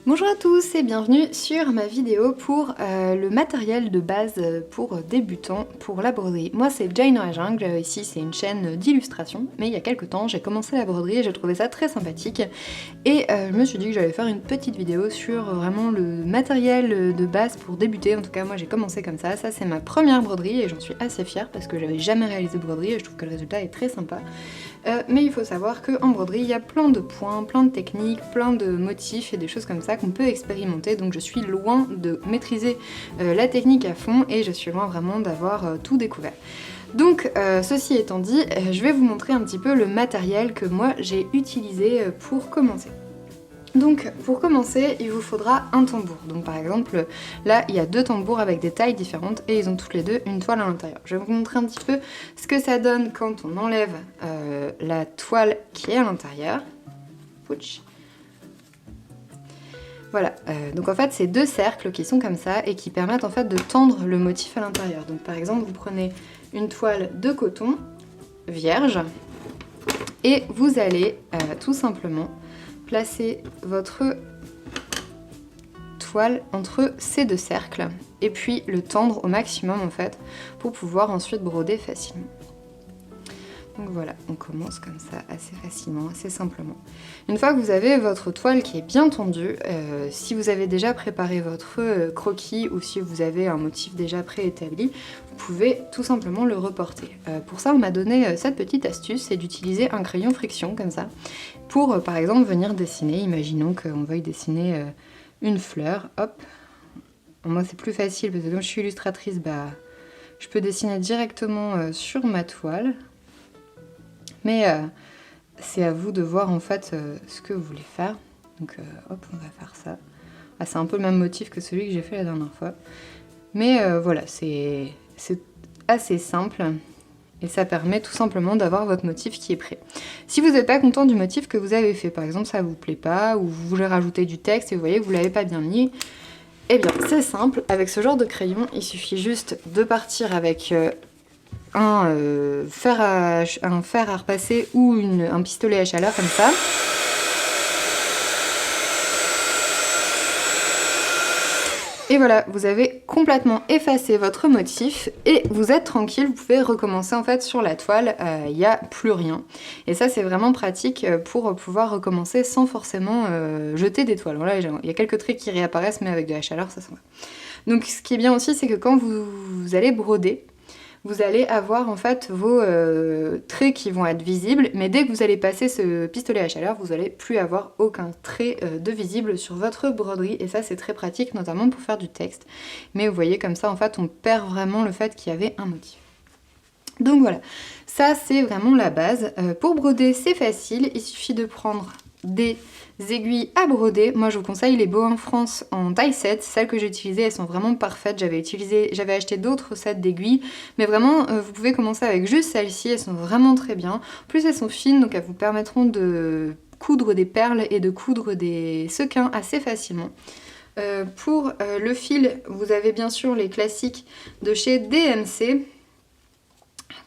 Bonjour à tous et bienvenue sur ma vidéo pour le matériel de base pour débutants pour la broderie. Moi c'est Jane dans la jungle, ici c'est une chaîne d'illustration, mais il y a quelques temps j'ai commencé la broderie et j'ai trouvé ça très sympathique et je me suis dit que j'allais faire une petite vidéo sur vraiment le matériel de base pour débuter. En tout cas moi j'ai commencé comme ça c'est ma première broderie et j'en suis assez fière parce que j'avais jamais réalisé de broderie et je trouve que le résultat est très sympa. Mais il faut savoir qu'en broderie il y a plein de points, plein de techniques, plein de motifs et des choses comme ça qu'on peut expérimenter, donc je suis loin de maîtriser la technique à fond et je suis loin vraiment d'avoir tout découvert. Donc ceci étant dit, je vais vous montrer un petit peu le matériel que moi j'ai utilisé pour commencer. Donc pour commencer il vous faudra un tambour, donc par exemple là il y a deux tambours avec des tailles différentes et ils ont toutes les deux une toile à l'intérieur. Je vais vous montrer un petit peu ce que ça donne quand on enlève la toile qui est à l'intérieur. Voilà, donc en fait c'est deux cercles qui sont comme ça et qui permettent en fait de tendre le motif à l'intérieur. Donc par exemple vous prenez une toile de coton vierge et vous allez tout simplement placer votre toile entre ces deux cercles et puis le tendre au maximum en fait pour pouvoir ensuite broder facilement. Donc voilà, on commence comme ça assez facilement, assez simplement. Une fois que vous avez votre toile qui est bien tendue, si vous avez déjà préparé votre croquis ou si vous avez un motif déjà préétabli, vous pouvez tout simplement le reporter. Pour ça on m'a donné cette petite astuce, c'est d'utiliser un crayon friction comme ça, pour par exemple venir dessiner, imaginons qu'on veuille dessiner une fleur, hop. Moi c'est plus facile parce que comme je suis illustratrice, je peux dessiner directement sur ma toile. Mais c'est à vous de voir en fait ce que vous voulez faire. Donc hop, on va faire ça. Ah, c'est un peu le même motif que celui que j'ai fait la dernière fois. Mais voilà, c'est assez simple. Et ça permet tout simplement d'avoir votre motif qui est prêt. Si vous n'êtes pas content du motif que vous avez fait, par exemple ça vous plaît pas, ou vous voulez rajouter du texte et vous voyez que vous l'avez pas bien mis, eh bien c'est simple, avec ce genre de crayon, il suffit juste de partir avec un fer à repasser ou un pistolet à chaleur comme ça. Et voilà, vous avez complètement effacé votre motif et vous êtes tranquille, vous pouvez recommencer en fait sur la toile, il n'y a plus rien. Et ça c'est vraiment pratique pour pouvoir recommencer sans forcément jeter des toiles. Voilà, il y a quelques traits qui réapparaissent mais avec de la chaleur ça s'en va. Donc ce qui est bien aussi c'est que quand vous allez broder, vous allez avoir en fait vos traits qui vont être visibles, mais dès que vous allez passer ce pistolet à chaleur, vous n'allez plus avoir aucun trait de visible sur votre broderie, et ça c'est très pratique, notamment pour faire du texte. Mais vous voyez comme ça en fait on perd vraiment le fait qu'il y avait un motif. Donc voilà, ça c'est vraiment la base. Pour broder c'est facile, il suffit de prendre des aiguilles à broder. Moi je vous conseille les Bohin France en taille 7, celles que j'ai utilisées elles sont vraiment parfaites. J'avais acheté d'autres sets d'aiguilles, mais vraiment vous pouvez commencer avec juste celles-ci, elles sont vraiment très bien. En plus elles sont fines, donc elles vous permettront de coudre des perles et de coudre des sequins assez facilement. Pour le fil, vous avez bien sûr les classiques de chez DMC,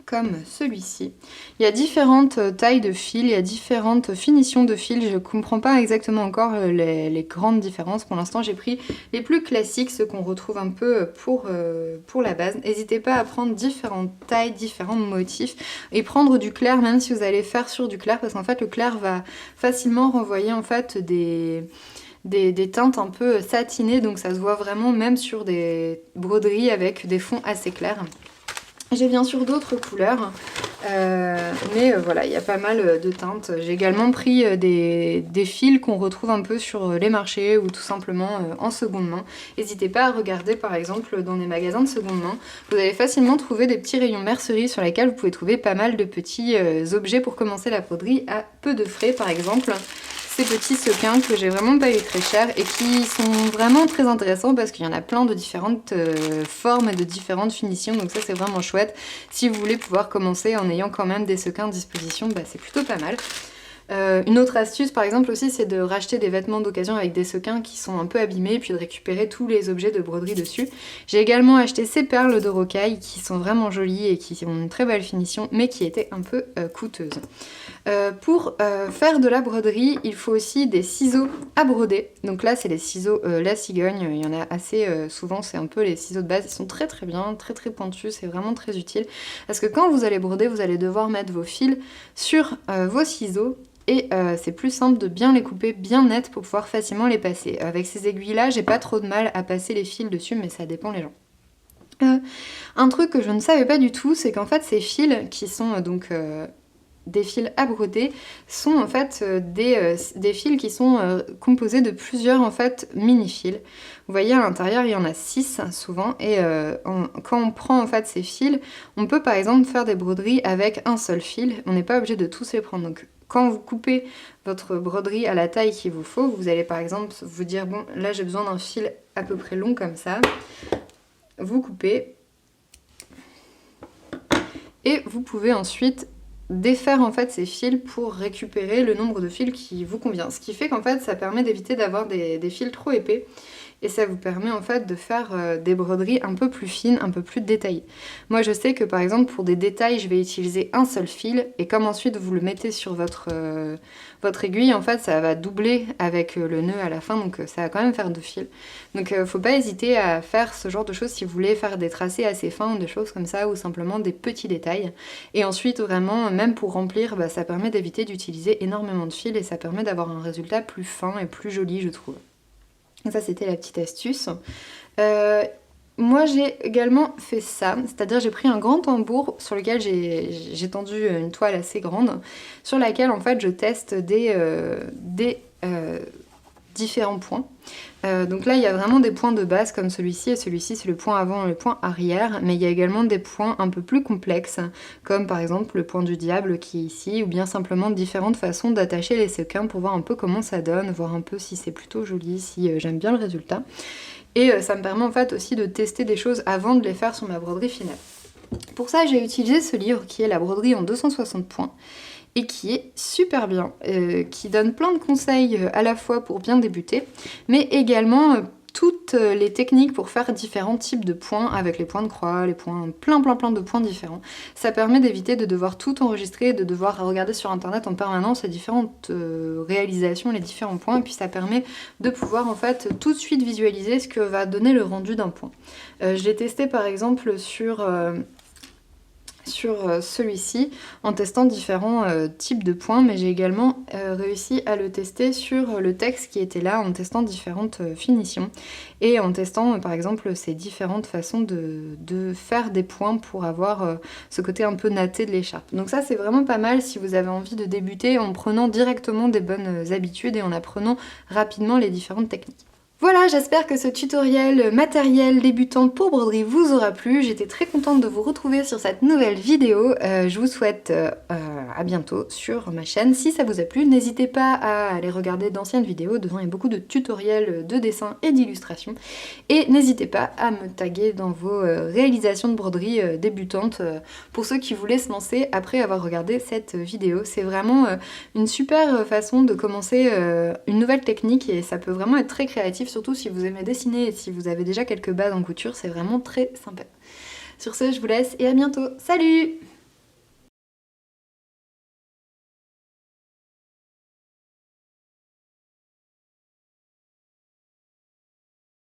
comme celui-ci. Il y a différentes tailles de fils, il y a différentes finitions de fils, je ne comprends pas exactement encore les grandes différences. Pour l'instant j'ai pris les plus classiques, ceux qu'on retrouve un peu pour la base. N'hésitez pas à prendre différentes tailles, différents motifs et prendre du clair même si vous allez faire sur du clair, parce qu'en fait le clair va facilement renvoyer en fait des teintes un peu satinées, donc ça se voit vraiment même sur des broderies avec des fonds assez clairs. J'ai bien sûr d'autres couleurs, mais voilà, il y a pas mal de teintes. J'ai également pris des fils qu'on retrouve un peu sur les marchés ou tout simplement en seconde main. N'hésitez pas à regarder par exemple dans des magasins de seconde main. Vous allez facilement trouver des petits rayons mercerie sur lesquels vous pouvez trouver pas mal de petits objets pour commencer la broderie à peu de frais. Par exemple, ces petits sequins que j'ai vraiment pas eu très cher et qui sont vraiment très intéressants parce qu'il y en a plein de différentes formes et de différentes finitions, donc ça c'est vraiment chouette. Si vous voulez pouvoir commencer en ayant quand même des sequins à disposition, c'est plutôt pas mal. Une autre astuce par exemple aussi, c'est de racheter des vêtements d'occasion avec des sequins qui sont un peu abîmés, puis de récupérer tous les objets de broderie dessus. J'ai également acheté ces perles de rocaille qui sont vraiment jolies et qui ont une très belle finition, mais qui étaient un peu coûteuses. Pour faire de la broderie, il faut aussi des ciseaux à broder. Donc là, c'est les ciseaux La Cigogne. Il y en a assez souvent, c'est un peu les ciseaux de base. Ils sont très très bien, très très pointus, c'est vraiment très utile. Parce que quand vous allez broder, vous allez devoir mettre vos fils sur vos ciseaux. Et c'est plus simple de bien les couper bien net pour pouvoir facilement les passer. Avec ces aiguilles-là, j'ai pas trop de mal à passer les fils dessus, mais ça dépend les gens. Un truc que je ne savais pas du tout, c'est qu'en fait ces fils qui sont des fils à broder sont en fait des fils qui sont composés de plusieurs en fait mini-fils. Vous voyez à l'intérieur il y en a 6 souvent et quand on prend en fait ces fils, on peut par exemple faire des broderies avec un seul fil, on n'est pas obligé de tous les prendre. Donc quand vous coupez votre broderie à la taille qu'il vous faut, vous allez par exemple vous dire bon là j'ai besoin d'un fil à peu près long comme ça, vous coupez et vous pouvez ensuite défaire en fait ces fils pour récupérer le nombre de fils qui vous convient. Ce qui fait qu'en fait ça permet d'éviter d'avoir des fils trop épais et ça vous permet en fait de faire des broderies un peu plus fines, un peu plus détaillées. Moi je sais que par exemple pour des détails je vais utiliser un seul fil et comme ensuite vous le mettez sur votre aiguille en fait ça va doubler avec le nœud à la fin donc ça va quand même faire 2 fils. Donc faut pas hésiter à faire ce genre de choses si vous voulez faire des tracés assez fins ou des choses comme ça ou simplement des petits détails. Et ensuite vraiment même pour remplir ça permet d'éviter d'utiliser énormément de fils et ça permet d'avoir un résultat plus fin et plus joli je trouve. Ça c'était la petite astuce. Moi j'ai également fait ça, c'est-à-dire j'ai pris un grand tambour sur lequel j'ai tendu une toile assez grande sur laquelle en fait je teste des différents points. Donc là il y a vraiment des points de base comme celui-ci et celui-ci c'est le point avant et le point arrière, mais il y a également des points un peu plus complexes comme par exemple le point du diable qui est ici ou bien simplement différentes façons d'attacher les sequins pour voir un peu comment ça donne, voir un peu si c'est plutôt joli, si j'aime bien le résultat. Et ça me permet en fait aussi de tester des choses avant de les faire sur ma broderie finale. Pour ça j'ai utilisé ce livre qui est la broderie en 260 points et qui est super bien, qui donne plein de conseils à la fois pour bien débuter, mais également toutes les techniques pour faire différents types de points avec les points de croix, les points, plein de points différents. Ça permet d'éviter de devoir tout enregistrer, de devoir regarder sur internet en permanence les différentes réalisations, les différents points, et puis ça permet de pouvoir en fait tout de suite visualiser ce que va donner le rendu d'un point. Je l'ai testé par exemple sur celui-ci en testant différents types de points, mais j'ai également réussi à le tester sur le texte qui était là en testant différentes finitions et en testant par exemple ces différentes façons de faire des points pour avoir ce côté un peu natté de l'écharpe. Donc ça c'est vraiment pas mal si vous avez envie de débuter en prenant directement des bonnes habitudes et en apprenant rapidement les différentes techniques. Voilà, j'espère que ce tutoriel matériel débutant pour broderie vous aura plu. J'étais très contente de vous retrouver sur cette nouvelle vidéo. Je vous souhaite à bientôt sur ma chaîne. Si ça vous a plu, n'hésitez pas à aller regarder d'anciennes vidéos. Dedans, il y a beaucoup de tutoriels de dessin et d'illustration. Et n'hésitez pas à me taguer dans vos réalisations de broderie débutantes pour ceux qui voulaient se lancer après avoir regardé cette vidéo. C'est vraiment une super façon de commencer une nouvelle technique et ça peut vraiment être très créatif. Surtout si vous aimez dessiner et si vous avez déjà quelques bases en couture, c'est vraiment très sympa. Sur ce, je vous laisse et à bientôt. Salut!